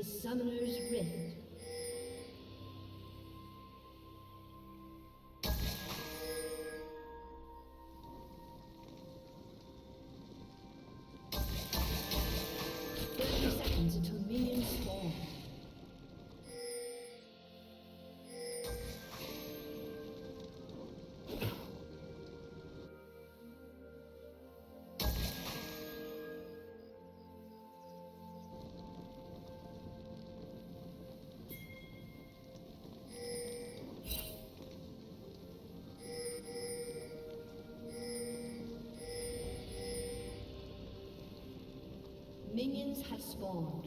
to Summoner's Rift. Until minions spawn. Minions have spawned.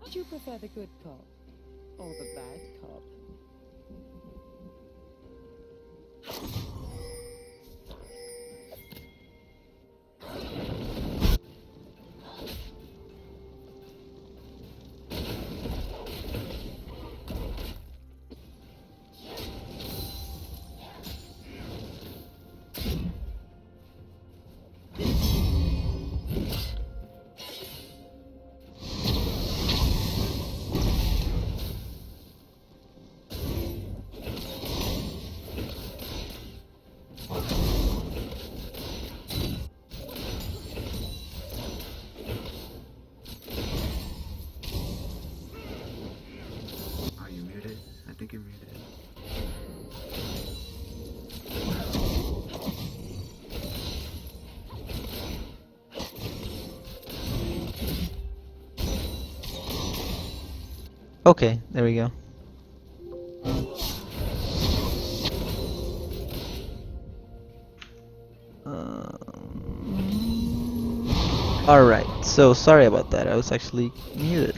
Do you prefer the good cop or the bad cop? Okay, there we go. Alright, so sorry about that. I was actually muted.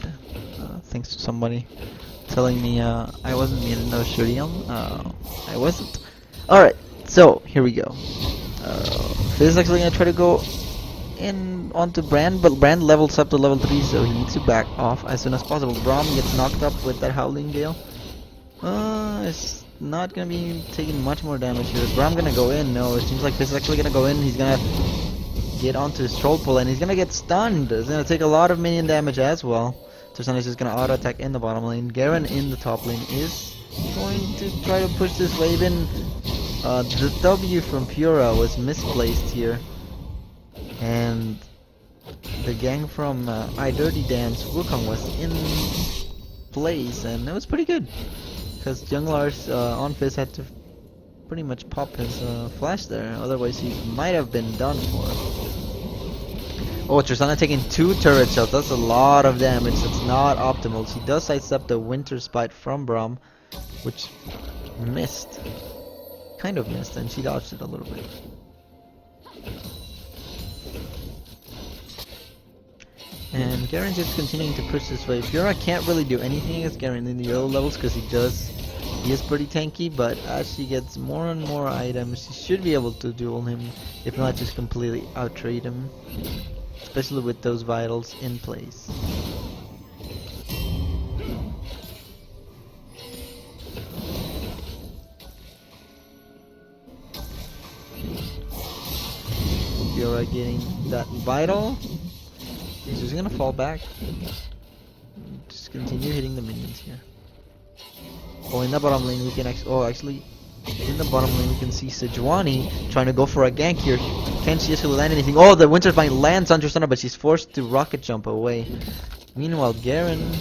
Thanks to somebody telling me I wasn't muted. No, Shuriam. I wasn't. Alright, so here we go. Fizz is actually gonna try to go in onto Brand, but Brand levels up to level 3, so he needs to back off as soon as possible. Braum gets knocked up with that Howling Gale. It's not gonna be taking much more damage here. Is Braum gonna go in? No, it seems like Fizz is actually gonna go in. He's gonna get onto his troll pull and he's gonna get stunned. It's gonna take a lot of minion damage as well. Tersan is just gonna auto attack in the bottom lane. Garen in the top lane is going to try to push this wave in. The W from Pura was misplaced here, and the gang from I Dirty Dance Wukong was in place, and it was pretty good because Junglar's on Fizz had to pretty much pop his flash there, otherwise he might have been done for. Oh, Tristana taking 2 turret shots. That's a lot of damage. That's not optimal. She does sidestep the Winter Spite from Braum, which missed. Kind of missed, and she dodged it a little bit. And Garen's just continuing to push this way. Fiora can't really do anything against Garen in the early levels because he is pretty tanky, but as she gets more and more items, she should be able to duel him, if not just completely out-trade him. Especially with those vitals in place. Fiora getting that vital. He's just gonna fall back. Just continue hitting the minions here. Oh, in the bottom lane we can actually in the bottom lane we can see Sejuani trying to go for a gank here. Can she actually land anything? Oh, the Winter Spite lands on Tristana, but she's forced to rocket jump away. Meanwhile, Garen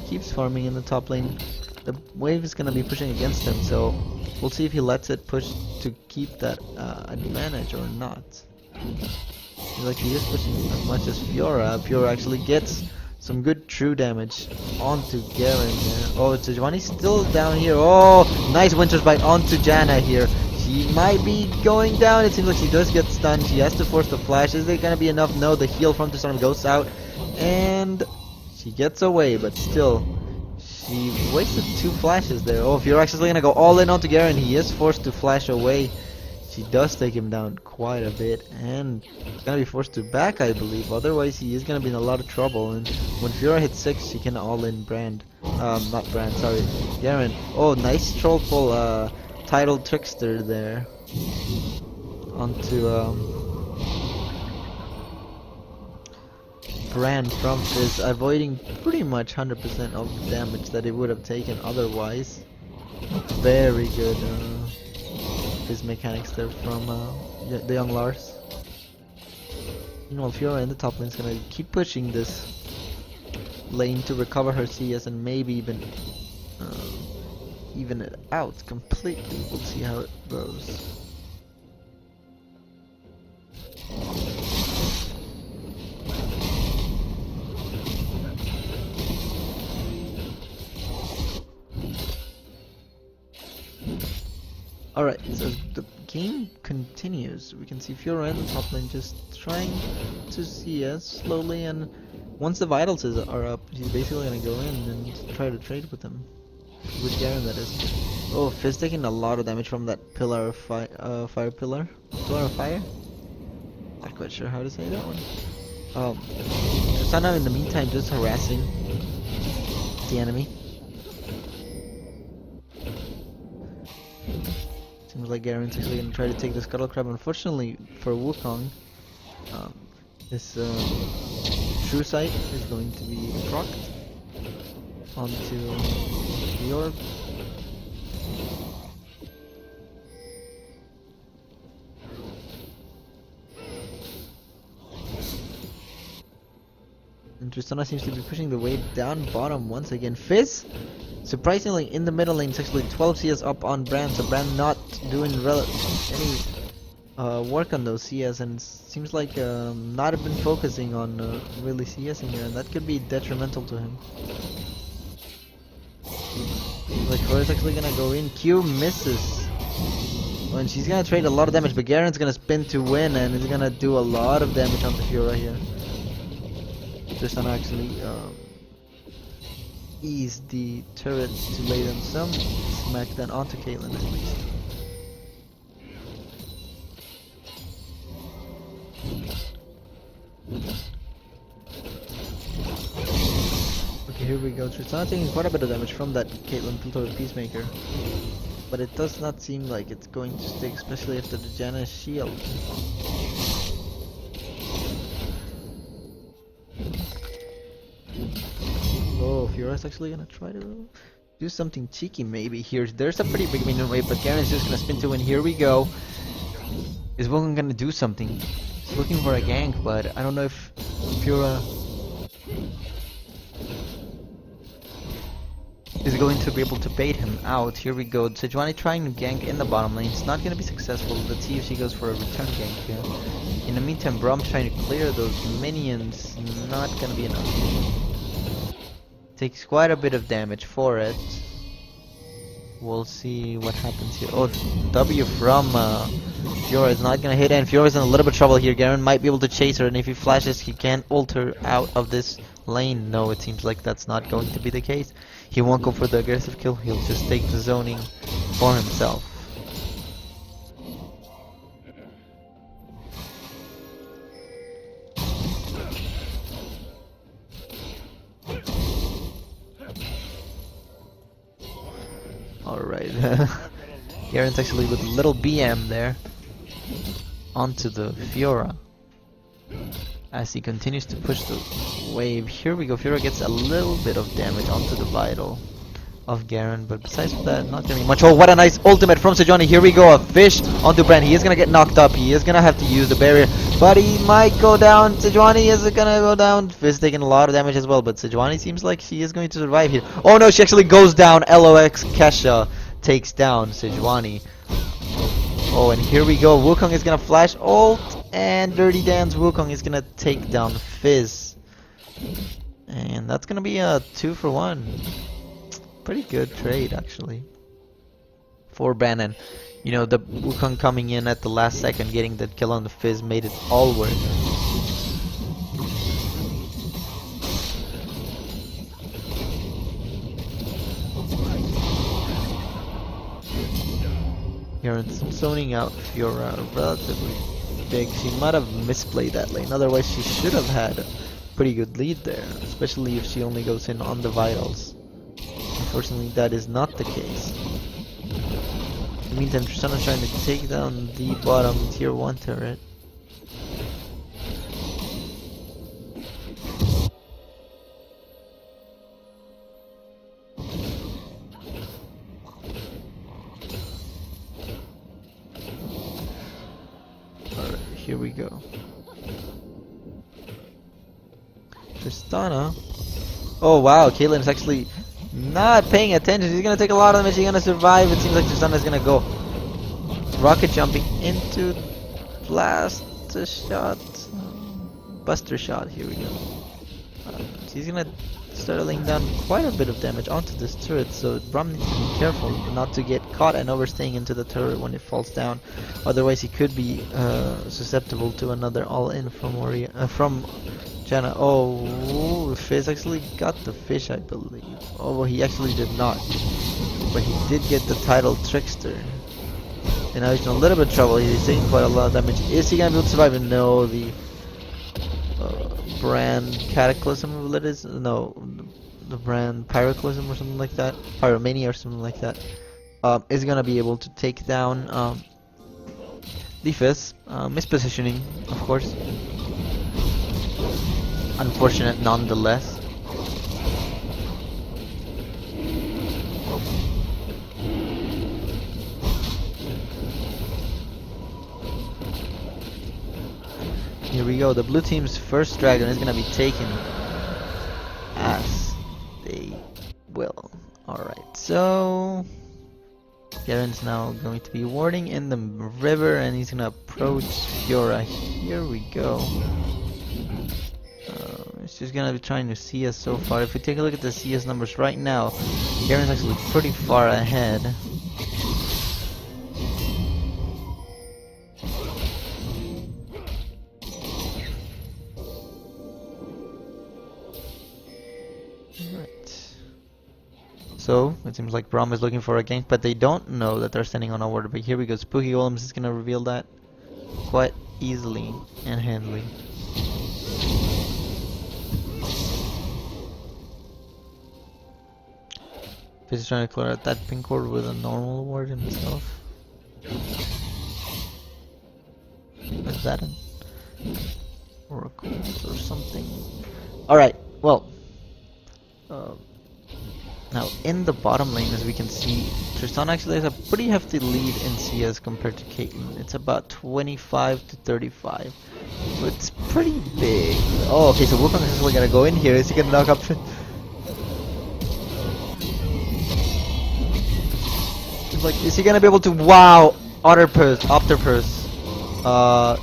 keeps farming in the top lane. The wave is gonna be pushing against him, so we'll see if he lets it push to keep that advantage or not. Like he is pushing as much as Fiora. Fiora actually gets some good true damage onto Garen here. Oh, Sejuani's still down here. Oh, nice Winter Spite onto Janna here. She might be going down. It seems like she does get stunned. She has to force the flash. Is it gonna be enough? No, the heal from Tristana goes out. And she gets away, but still, she wasted 2 flashes there. Oh, Fiora actually gonna go all in onto Garen. He is forced to flash away. She does take him down quite a bit, and gonna be forced to back, I believe. Otherwise, he is gonna be in a lot of trouble. And when Fiora hits 6, she can all-in Brand. Not Brand, sorry, Garen. Oh, nice troll pull, Tidal Trickster there onto Brand from Fizz, avoiding pretty much 100% of the damage that it would have taken otherwise. Very good Fizz mechanics there from the young Lars. Meanwhile, Fiora in the top lane is gonna keep pushing this lane to recover her CS and maybe even it out completely. We'll see how it goes. Alright, so the game continues. We can see Fiora in the top lane just trying to CS slowly, and once the vitals are up, he's basically gonna go in and try to trade with him. With Garen, that is. Oh, Fizz taking a lot of damage from that pillar of fire pillar? Pillar of fire? Not quite sure how to say that one. Tristana in the meantime just harassing the enemy. Seems like Garen's actually going to try to take the Scuttle Crab. Unfortunately for Wukong, his True Sight is going to be procced onto the orb. And Tristana seems to be pushing the wave down bottom once again. Fizz, surprisingly, in the middle lane, it's actually 12 CS up on Brand, so Brand not doing any work on those CS, and seems like not been focusing on really CSing here, and that could be detrimental to him. Like, Fiora is actually gonna go in. Q misses. Oh, and she's gonna trade a lot of damage, but Garen's gonna spin to win, and he's gonna do a lot of damage onto Fiora here. Tristana actually ease the turret to lay them some smack then onto Caitlyn at least. Okay, here we go. Tristana taking quite a bit of damage from that Caitlyn Plutonic Peacemaker, but it does not seem like it's going to stick, especially after the Janna's shield. Oh, Fiora's actually gonna try to do something cheeky maybe here. There's a pretty big minion wave, but Garen's just gonna spin to win. Here we go. Is Wukong gonna do something? He's looking for a gank, but I don't know if Fiora is going to be able to bait him out. Here we go. Sejuani trying to gank in the bottom lane. It's not gonna be successful. Let's see if she goes for a return gank here. In the meantime, Braum trying to clear those minions. Not gonna be enough. Takes quite a bit of damage for it. We'll see what happens here. Oh, W from Fiora is not gonna hit, and Fiora's in a little bit of trouble here. Garen might be able to chase her, and if he flashes, he can ult her out of this lane. No, it seems like that's not going to be the case. He won't go for the aggressive kill, he'll just take the zoning for himself. Alright, Garen's actually with a little BM there onto the Fiora as he continues to push the wave. Here we go, Fiora gets a little bit of damage onto the Vital of Garen, but besides that, not gonna be much. Oh, what a nice ultimate from Sejuani. Here we go, a fish onto Brand. He is gonna get knocked up, he is gonna have to use the barrier, but he might go down. Sejuani is gonna go down. Fizz taking a lot of damage as well, but Sejuani seems like she is going to survive here. Oh no, she actually goes down. LOX Kesha takes down Sejuani. Oh, and here we go, Wukong is gonna flash ult, and Dirty Dan's Wukong is gonna take down Fizz. And that's gonna be a 2-for-1. Pretty good trade actually for Bannon. You know, the Wukong coming in at the last second, getting that kill on the Fizz made it all worth it. Here Garen's zoning out Fiora relatively big. She might have misplayed that lane, otherwise she should have had a pretty good lead there, especially if she only goes in on the vitals. Unfortunately, that is not the case. In the meantime, Tristana's trying to take down the bottom tier 1 turret. Alright, here we go. Tristana. Oh wow, Caitlyn's actually not paying attention. She's gonna take a lot of damage. She's gonna survive. It seems like Tristana's gonna go rocket jumping into blast shot, buster shot. Here we go. She's gonna start laying down quite a bit of damage onto this turret, so Braum needs to be careful not to get caught and overstaying into the turret when it falls down. Otherwise, he could be susceptible to another all-in from Janna. Oh, Fizz actually got the fish, I believe. Oh, well, he actually did not, but he did get the title Trickster. And now he's in a little bit of trouble. He's taking quite a lot of damage. Is he gonna be able to survive? No, the brand Cataclysm, what it is? No, the brand Pyroclasm or something like that. Pyromania or something like that. Is gonna be able to take down the Fizz. Mispositioning, of course. Unfortunate nonetheless. Here we go, the blue team's first dragon is gonna be taken as they will. Alright, so Garen's now going to be warding in the river and he's gonna approach Fiora. Here we go. She's gonna be trying to see us so far. If we take a look at the CS numbers right now, Garen's actually pretty far ahead. So, it seems like Braum is looking for a gank, but they don't know that they're standing on a ward. But here we go, Spooky Golems is gonna reveal that quite easily and handily. Fizz is trying to clear out that pink ward with a normal ward himself. Is that an oracle or something? Alright, well. Now, in the bottom lane, as we can see, Tristana actually has a pretty hefty lead in CS compared to Caitlyn. It's about 25 to 35. So it's pretty big. Oh, okay, so Wukong is actually gonna go in here. Is he gonna knock up? It's like, is he gonna be able to? Wow! Octopus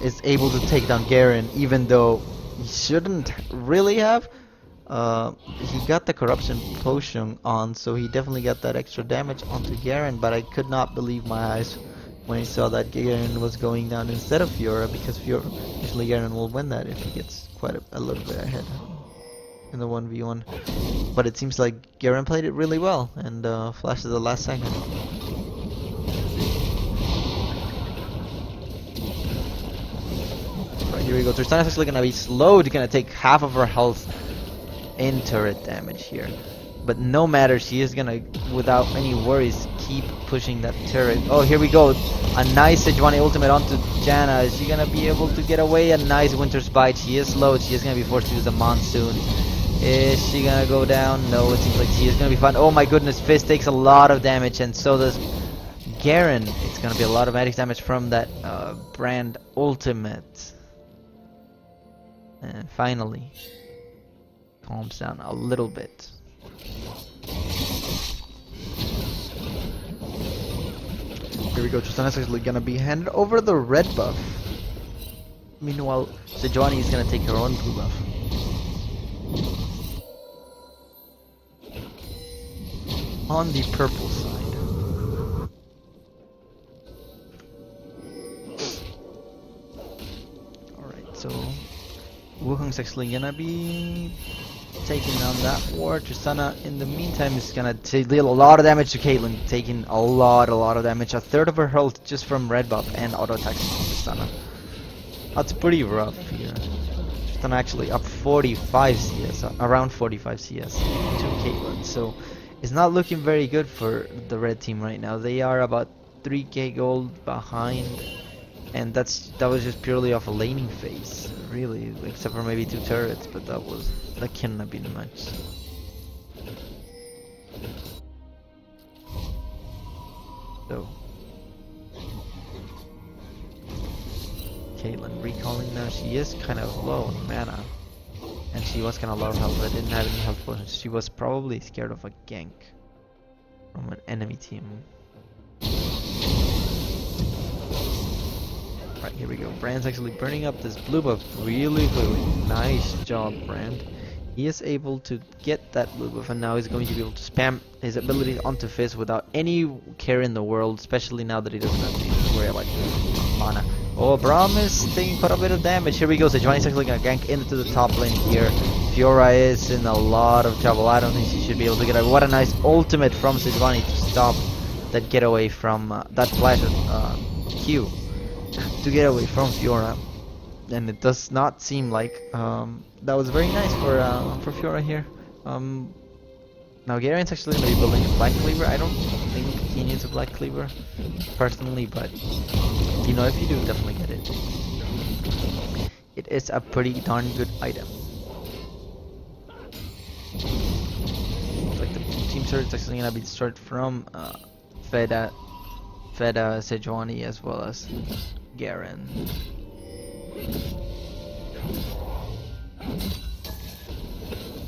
is able to take down Garen, even though he shouldn't really have. He got the corruption potion on, so he definitely got that extra damage onto Garen, but I could not believe my eyes when I saw that Garen was going down instead of Fiora, because usually Garen will win that if he gets quite a little bit ahead in the 1v1. But it seems like Garen played it really well and flashed at the last second. Right, here we go. Tristana's actually gonna be slowed, gonna take half of her health in turret damage here, but no matter, she is gonna, without any worries, keep pushing that turret. Oh, here we go, a nice Sejuani ultimate onto Janna. Is she gonna be able to get away? A nice Winter's Bite. She is slowed, she is gonna be forced to use the Monsoon. Is she gonna go down? No, it seems like she is gonna be fine. Oh my goodness, Fizz takes a lot of damage, and so does Garen. It's gonna be a lot of magic damage from that brand ultimate. And finally calms down a little bit. Here we go, Tristana's actually gonna be handed over the red buff. Meanwhile, Sejuani is gonna take her own blue buff. On the purple side. Alright, so Wukong's actually gonna be taking down that ward. Tristana, in the meantime, is gonna deal a lot of damage to Caitlyn, taking a lot of damage. A third of her health just from red buff and auto attacks from Tristana. That's pretty rough here. Tristana actually up 45 CS, around 45 CS to Caitlyn. So it's not looking very good for the red team right now. They are about 3k gold behind. And that was just purely off a laning phase, really, except for maybe 2 turrets, but that couldn't have been much. So Caitlyn recalling now. She is kind of low on mana, and she was kind of low health, but didn't have any health potions. She was probably scared of a gank from an enemy team. Right, here we go. Brand's actually burning up this blue buff really quickly. Nice job, Brand. He is able to get that blue buff, and now he's going to be able to spam his abilities onto Fizz without any care in the world, especially now that he doesn't have to worry about mana. Oh, Braum is taking quite a bit of damage. Here we go. Sejuani's actually going to gank into the top lane here. Fiora is in a lot of trouble. I don't think she should be able to get away. What a nice ultimate from Sejuani to stop that getaway from that flash Q. To get away from Fiora, and it does not seem like that was very nice for Fiora here. Now Garen's actually going to be building a Black Cleaver. I don't think he needs a Black Cleaver personally, but you know, if you do, definitely get it. It is a pretty darn good item. Looks like the team turret is actually going to be destroyed from Feda, Sejuani, as well as Garen.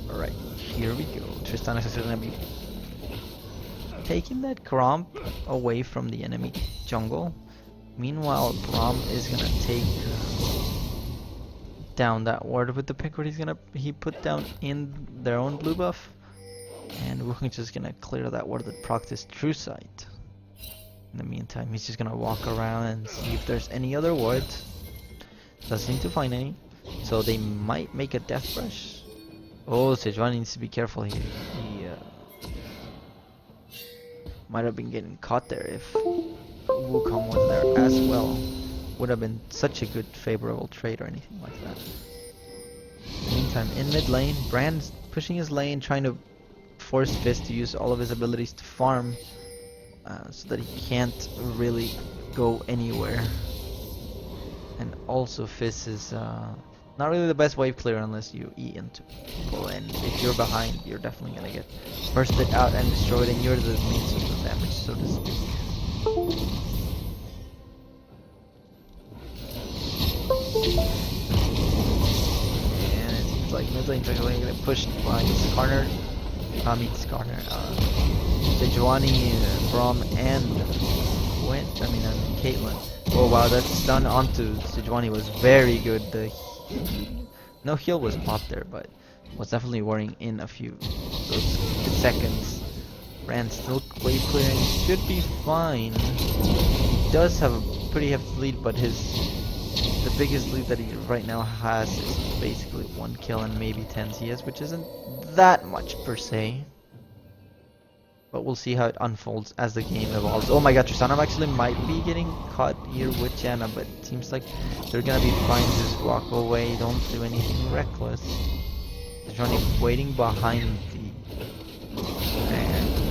Alright, here we go. Tristan is actually gonna be taking that Gromp away from the enemy jungle. Meanwhile, Braum is gonna take down that ward with the pick where he put down in their own blue buff. And Wukong's just gonna clear that ward that procs his True Sight. In the meantime, he's just gonna walk around and see if there's any other wards. Doesn't seem to find any, so they might make a death rush. Oh, Sejuani needs to be careful here. He might have been getting caught there if Wukong was there as well. Would have been such a good favorable trade or anything like that. In the meantime, in mid lane, Brand's pushing his lane, trying to force Fizz to use all of his abilities to farm. So that he can't really go anywhere. And also Fizz is not really the best wave clear unless you E into people, and if you're behind, you're definitely gonna get bursted out and destroyed, and you're the main source of damage, so to speak. And it seems like mid lane's actually gonna get pushed by Skarner. Sejuani, Braum, and Caitlyn. Oh wow, that stun onto Sejuani was very good. No heal was popped there, but was definitely wearing in a few those seconds. Rand still wave clearing, should be fine. He does have a pretty hefty lead, but the biggest lead that he right now has is basically 1 kill and maybe 10 CS, which isn't that much per se. But we'll see how it unfolds as the game evolves. Oh my god, Tristana actually might be getting caught here with Janna, but it seems like they're gonna be fine. Just walk away, don't do anything reckless. They're only waiting behind and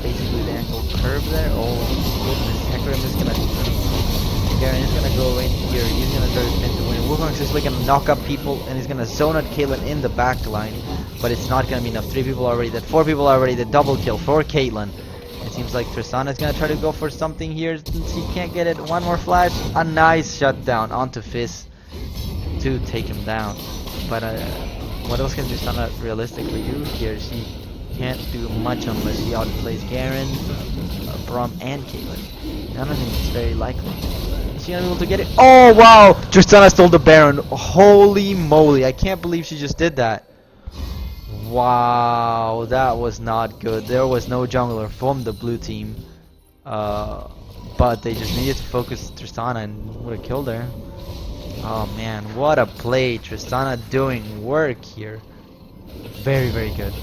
basically the angle curve there. Oh goodness, Hecarim is gonna Garen is gonna go in here. He's gonna try to spin to win. Wukong's just like gonna knock up people, and he's gonna zone at Caitlyn in the back line, but it's not gonna be enough. 3 people already dead, 4 people already dead. Double kill for Caitlyn. It seems like Tristana's gonna try to go for something here since he can't get it. One more flash, a nice shutdown onto Fizz to take him down. But what else can Tristana realistically do here? She can't do much unless she outplays Garen, Braum, and Caitlyn. I don't think it's very likely. Is she gonna be able to get it? Oh wow! Tristana stole the Baron. Holy moly! I can't believe she just did that. Wow, that was not good. There was no jungler from the blue team, but they just needed to focus Tristana and would have killed her. Oh man, what a play! Tristana doing work here. Very, very good.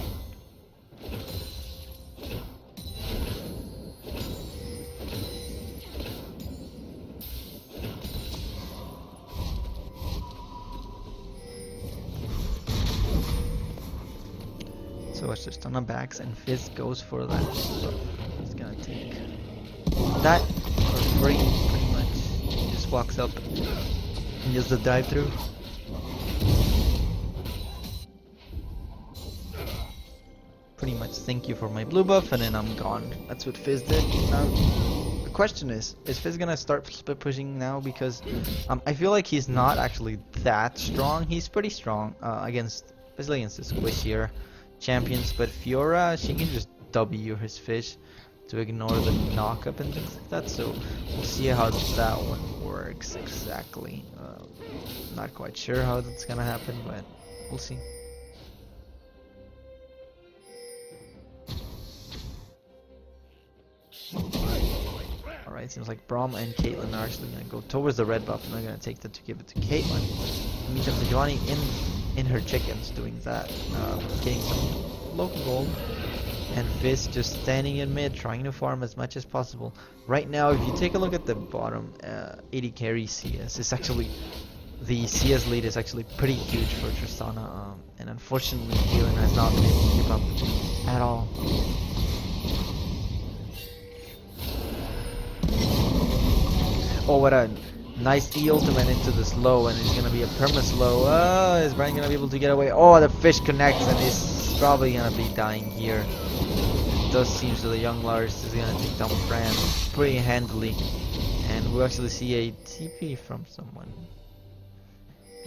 So it's just on the backs, and Fizz goes for that. He's gonna take that for free, pretty much. He just walks up and does the dive through. Pretty much thank you for my blue buff, and then I'm gone. That's what Fizz did. Now, the question is Fizz gonna start split pushing now? Because I feel like he's not actually that strong. He's pretty strong especially against the squishier champions, but Fiora, she can just W his fish to ignore the knock-up and things like that, so we'll see how that one works exactly. Not quite sure how that's gonna happen, but we'll see. Alright, seems like Braum and Caitlyn are actually gonna go towards the red buff, and they're gonna take that to give it to Caitlyn. Meantime, Sejuani in her chickens doing that, getting some local gold, and Fizz just standing in mid, trying to farm as much as possible. Right now, if you take a look at the bottom 80 carry CS, it's actually the CS lead is actually pretty huge for Tristana, and unfortunately, Caitlyn has not been able to keep up at all. Oh, what a nice E ultimate into the slow, and it's gonna be a perma slow. Oh, is Brian gonna be able to get away? Oh, the fish connects, and he's probably gonna be dying here. It does seem so. The young Lars is gonna take down Bran pretty handily, and we'll actually see a TP from someone.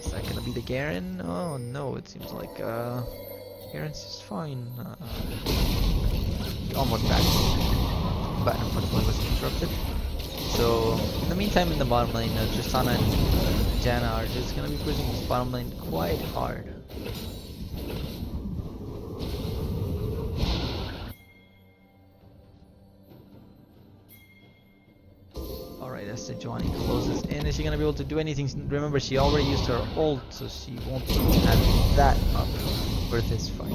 Is that gonna be the Garen? Oh no, it seems like Garen's just fine. Almost back, but unfortunately was interrupted. So, in the meantime, in the bottom lane, Tristana and Janna are just gonna be pushing this bottom lane quite hard. Alright, as Sejuani closes in, is she gonna be able to do anything? Remember, she already used her ult, so she won't have that up for this fight.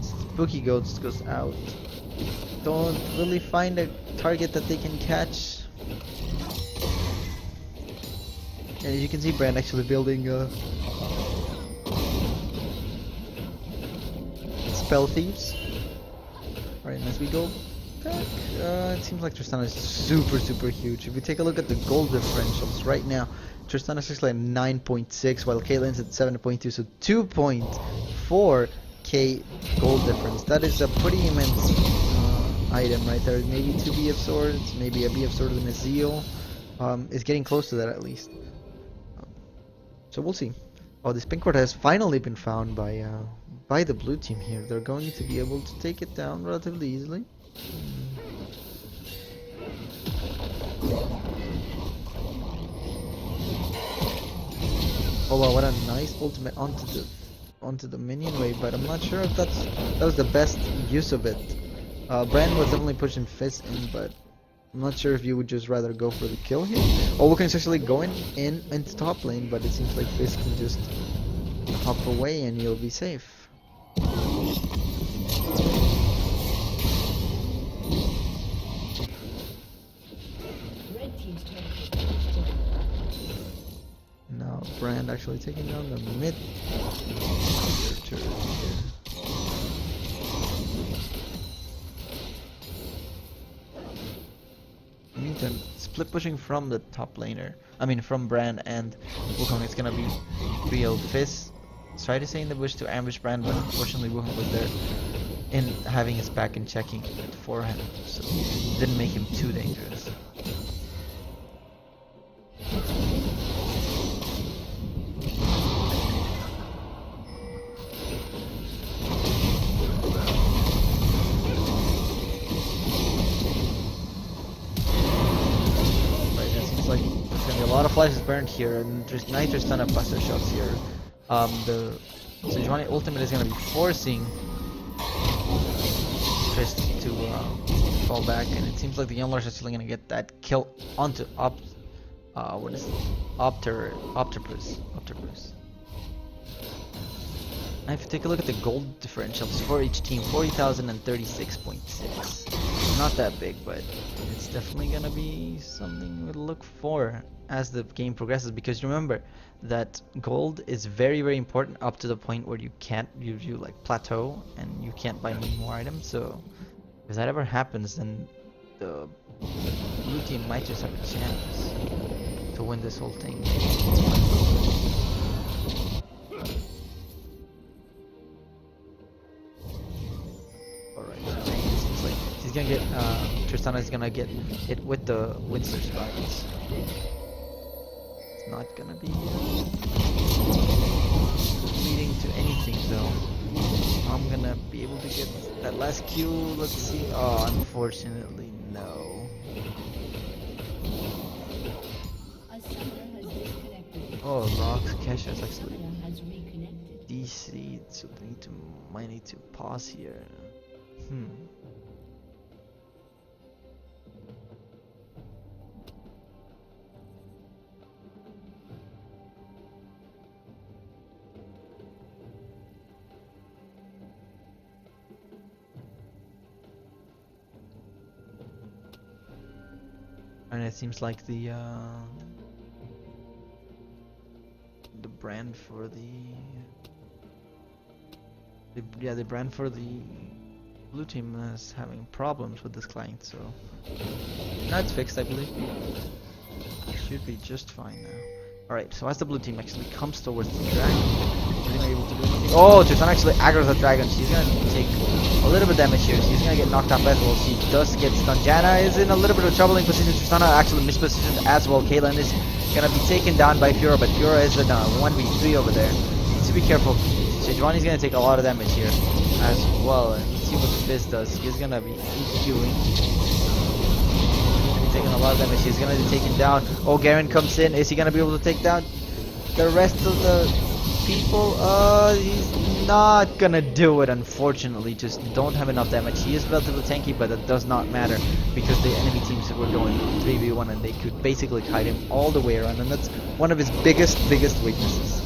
Spooky Goats goes out. Don't really find a target that they can catch. And as you can see, Brand actually building spell thieves. Alright, and as we go back, it seems like Tristana is super huge. If we take a look at the gold differentials right now, Tristana is actually at 9.6 while Caitlyn's at 7.2, so 2.4k gold difference. That is a pretty immense item right there. Maybe 2 BF swords, maybe a BF sword and a Zeal. It's getting close to that at least. So we'll see. Oh, this pink ward has finally been found by the blue team here. They're going to be able to take it down relatively easily. Oh wow, what a nice ultimate onto the minion wave, but I'm not sure if that was the best use of it. Brand was definitely pushing Fizz in, but I'm not sure if you would just rather go for the kill here. Oh, Wilkins actually going into top lane, but it seems like Fizz can just hop away and you'll be safe. Red team's turret has been destroyed. Now Brand actually taking down the mid turret here. Meantime, split pushing from the top laner. I mean from Brand and Wukong. It's gonna be real. Fizz tried to stay in the bush to ambush Brand, but unfortunately Wukong was there in having his back and checking it for him, so it didn't make him too dangerous. A lot of flashes burned here, and there's nice ton of buster shots here. The Sejuani ultimate is going to be forcing Trist to fall back, and it seems like the Young Lords are still going to get that kill onto what is it? Octopus. And if you take a look at the gold differentials for each team, 40,000 and 36.6. Not that big, but it's definitely gonna be something to look for as the game progresses, because remember that gold is very, very important up to the point where you can't, you like plateau and you can't buy any more items. So if that ever happens, then the blue team might just have a chance to win this whole thing. Alright, so it seems like he's gonna get, Tristana is gonna get hit with the Windsor spikes. It's not gonna be leading to anything though. I'm gonna be able to get that last Q. Let's see. Oh, unfortunately, no. A summoner has disconnected. Oh, Rocks Kesha is actually Summoner has reconnected. DC, so might need to pause here. And it seems like the brand for the brand for the blue team is having problems with this client, so now it's fixed, I believe. Should be just fine now. Alright, so as the blue team actually comes towards the dragon, are they able to do anything? Oh, Tristan actually aggroes the dragon. She's gonna take a little bit of damage here. She's gonna get knocked off as well. She does get stunned. Janna is in a little bit of troubling position. Tristana actually mispositioned as well. Caitlyn is gonna be taken down by Fiora, but Fiora is a 1v3 over there. Needs to be careful. Sejuani's gonna take a lot of damage here as well. And let's see what Fizz does. He's gonna be EQing. Taking a lot of damage. He's gonna be taken down. Oh, Garen comes in. Is he gonna be able to take down the rest of the people? He's not gonna do it, unfortunately. Just don't have enough damage. He is relatively tanky, but that does not matter because the enemy teams were going 3v1 and they could basically kite him all the way around, and that's one of his biggest weaknesses.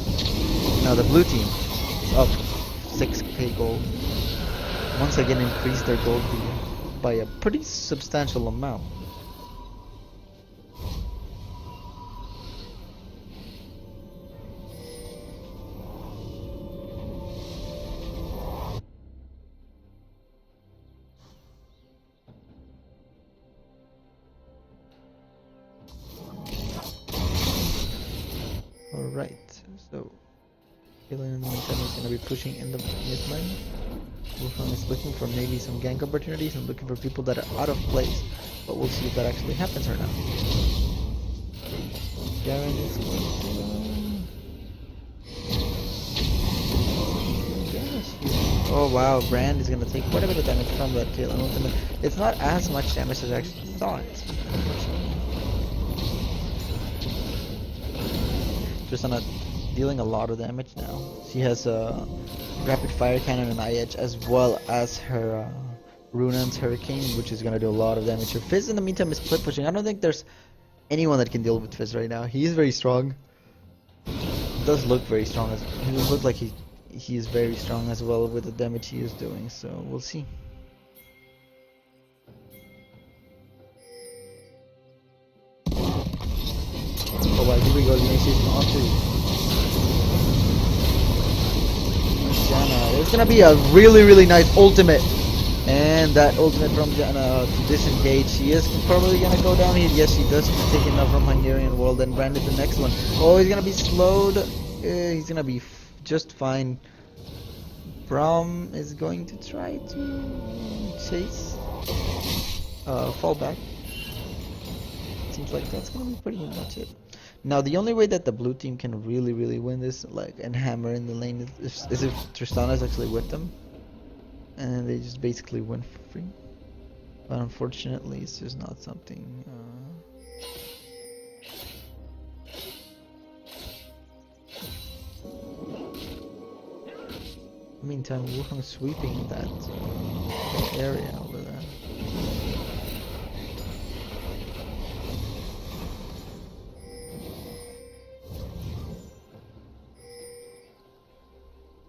Now the blue team is up 6k gold. Once again increased their gold by a pretty substantial amount. Alright, so Caitlyn in the meantime is going to be pushing in the mid lane. Wolfram is looking for maybe some gank opportunities and looking for people that are out of place, but we'll see if that actually happens or not. Garen is going to... Oh wow, Brand is going to take quite a bit of damage from that Caitlyn ultimate. It's not as much damage as I actually thought. Tristana dealing a lot of damage now. She has a rapid fire cannon and eye edge, as well as her Runan's Hurricane, which is gonna do a lot of damage. Her Fizz in the meantime is split pushing. I don't think there's anyone that can deal with Fizz right now. He is very strong. He does look very strong. He does look like he is very strong as well with the damage he is doing. So we'll see. Oh wow, here we go, the initiation onto Janna. It's gonna be a really nice ultimate. And that ultimate from Janna to disengage. She is probably gonna go down here. Yes, she does take enough from Hungarian World, and Brand is the next one. Oh, he's gonna be slowed. He's gonna be just fine. Braum is going to try to chase. Fall back. Seems like that's gonna be pretty much it. Now the only way that the blue team can really win this, like, and hammer in the lane is if Tristana is actually with them, and they just basically win for free. But unfortunately, it's just not something. Meantime, Wuhan sweeping that area over there.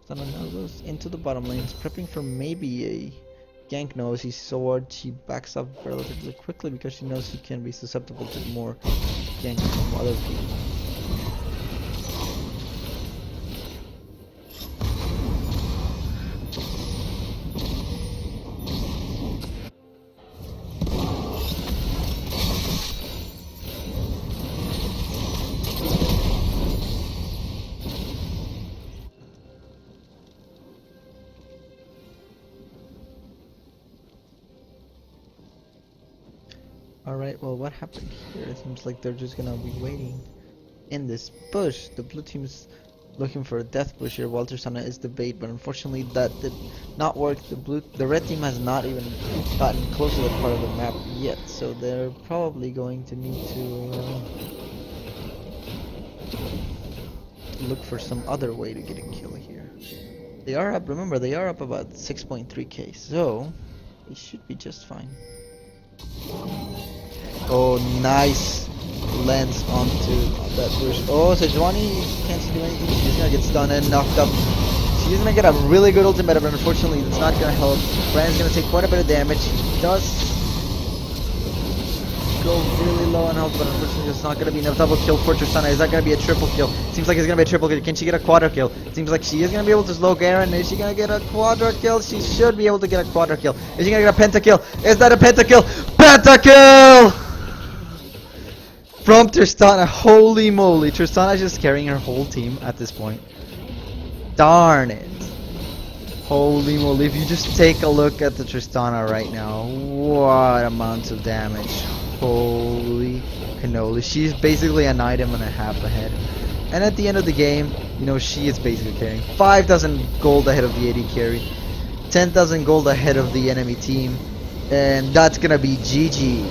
Tristana now goes into the bottom lane, he's prepping for maybe a gank. Knows his sword, she backs up relatively quickly because she knows she can be susceptible to more ganks from other people. Alright, well, what happened here? It seems like they're just gonna be waiting in this bush. The blue team's looking for a death bush here. Walter Sana is the bait, but unfortunately that did not work. The red team has not even gotten close to that part of the map yet, so they're probably going to need to look for some other way to get a kill here. They are up, remember, they are up about 6.3k, so they should be just fine. Oh, nice lens onto that bush. Oh, Sejuani can't do anything. She's gonna get stunned and knocked up. She's gonna get a really good ultimate, but unfortunately it's not gonna help. Brand's gonna take quite a bit of damage. He does go really low on health, but unfortunately it's not gonna be enough. Double kill for Tristana. Is that gonna be a triple kill? Seems like it's gonna be a triple kill. Can she get a quadra kill? Seems like she is gonna be able to slow Garen. Is she gonna get a quadra kill? She should be able to get a quadra kill. Is she gonna get a pentakill? Is that a pentakill? Pentakill! From Tristana. Holy moly. Tristana's just carrying her whole team at this point. Darn it. Holy moly. If you just take a look at the Tristana right now, what amounts of damage. Holy cannoli. She's basically an item and a half ahead. And at the end of the game, you know, she is basically carrying 5,000 gold ahead of the AD carry, 10,000 gold ahead of the enemy team, and that's gonna be GG.